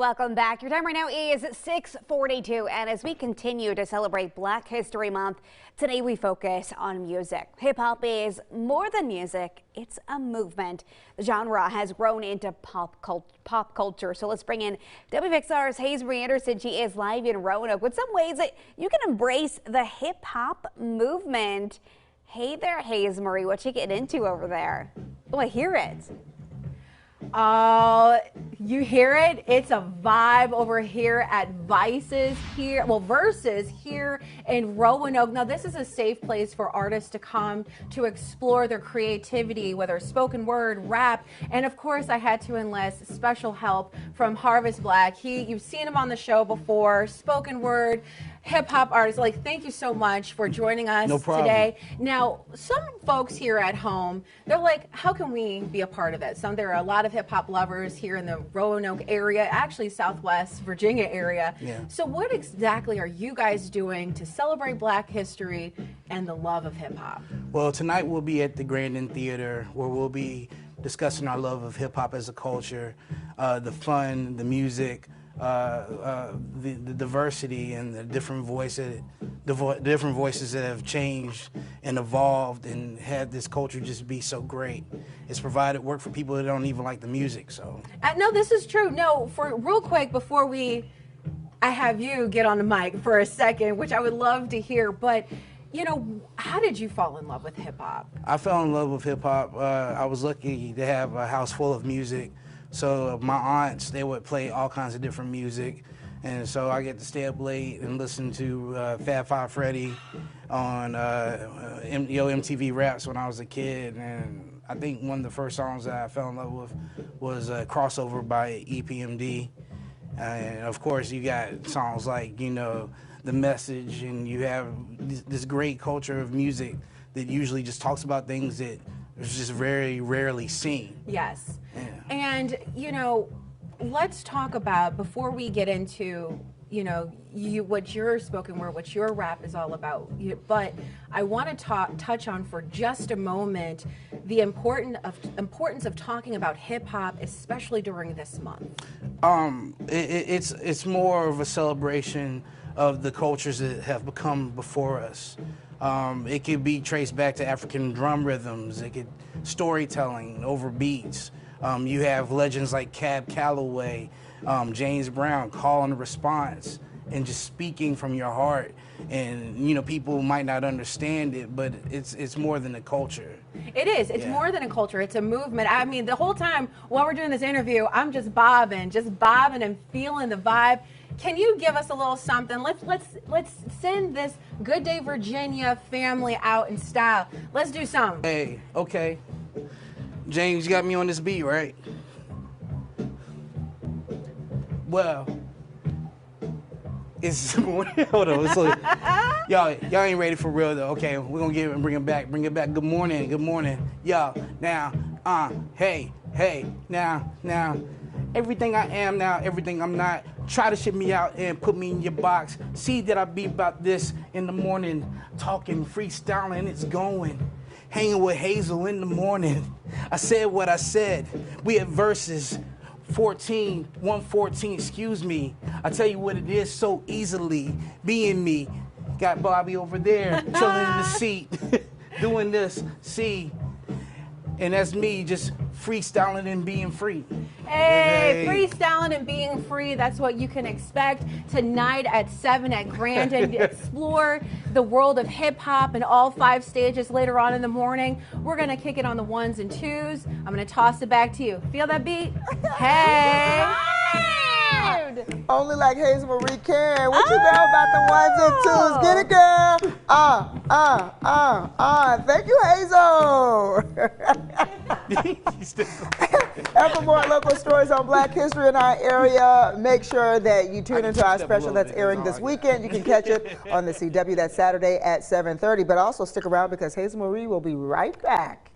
Welcome back. Your time right now is 6:42, and as we continue to celebrate Black History Month, today we focus on music. Hip-hop is more than music, it's a movement. The genre has grown into pop culture. So let's bring in WFXR's Hazelmarie Anderson. She is live in Roanoke with some ways that you can embrace the hip-hop movement. Hey there, Hazelmarie, what you getting into over there? Oh, I hear it. Oh, you hear it? It's a vibe over here at Versus here in Roanoke. Now, this is a safe place for artists to come to explore their creativity, whether it's spoken word, rap, and of course, I had to enlist special help from Harvest Blaque. You've seen him on the show before, spoken word, hip-hop artist. Thank you so much for joining us today. Now, some folks here at home, they're like, how can we be a part of it? There are a lot of hip-hop lovers here in the Roanoke area, actually Southwest Virginia area. Yeah. So what exactly are you guys doing to celebrate Black history and the love of hip-hop? Well, tonight we'll be at the Grandin Theater, where we'll be discussing our love of hip-hop as a culture, the fun, the music, the diversity and the different voices that have changed and evolved and had this culture just be so great. It's provided work for people that don't even like the music. So no, this is true. No, for real quick before I have you get on the mic for a second, which I would love to hear, but you know, how did you fall in love with hip hop? I fell in love with hip hop. I was lucky to have a house full of music. So my aunts, they would play all kinds of different music. And so I get to stay up late and listen to Fab Five Freddy on MTV Raps when I was a kid. And I think one of the first songs that I fell in love with was Crossover by EPMD. And of course you got songs like, you know, The Message, and you have this great culture of music that usually just talks about things that is just very rarely seen. Yes. Yeah. And, you know, let's talk about, before we get into, you know, what your spoken word, what your rap is all about, but I want to touch on for just a moment the importance of talking about hip-hop, especially during this month. It's more of a celebration of the cultures that have come before us. It could be traced back to African drum rhythms, storytelling over beats. You have legends like Cab Calloway, James Brown, call and response, and just speaking from your heart. And you know, people might not understand it, but it's more than a culture. It is. It's more than a culture. It's a movement. I mean, the whole time while we're doing this interview, I'm just bobbing and feeling the vibe. Can you give us a little something? Let's send this Good Day Virginia family out in style. Let's do something. Hey, okay. James, you got me on this beat, right? Well, it's hold on. So, y'all ain't ready for real though. Okay, we're gonna bring it back. Bring it back. Good morning. Good morning. Y'all, now, hey, now. Everything I am now, everything I'm not. Try to ship me out and put me in your box. See that I be about this in the morning. Talking, freestyling, it's going. Hanging with Hazel in the morning. I said what I said. We at Versus 114, excuse me. I tell you what it is so easily. Being me. Got Bobby over there, chilling in the seat. Doing this, see. And that's me just freestyling and being free. Hey, freestyling and being free, that's what you can expect tonight at 7 at Grandin. Explore the world of hip-hop and all 5 stages later on in the morning. We're going to kick it on the 1s and 2s. I'm going to toss it back to you. Feel that beat? Hey! Only like Hazelmarie can. What you know about the 1s and 2s? Get it, girl. Thank you, Hazel. And for more local stories on Black history in our area, make sure that you tune into our special that's airing this weekend. You can catch it on the CW that Saturday at 7:30. But also stick around because Hazelmarie will be right back.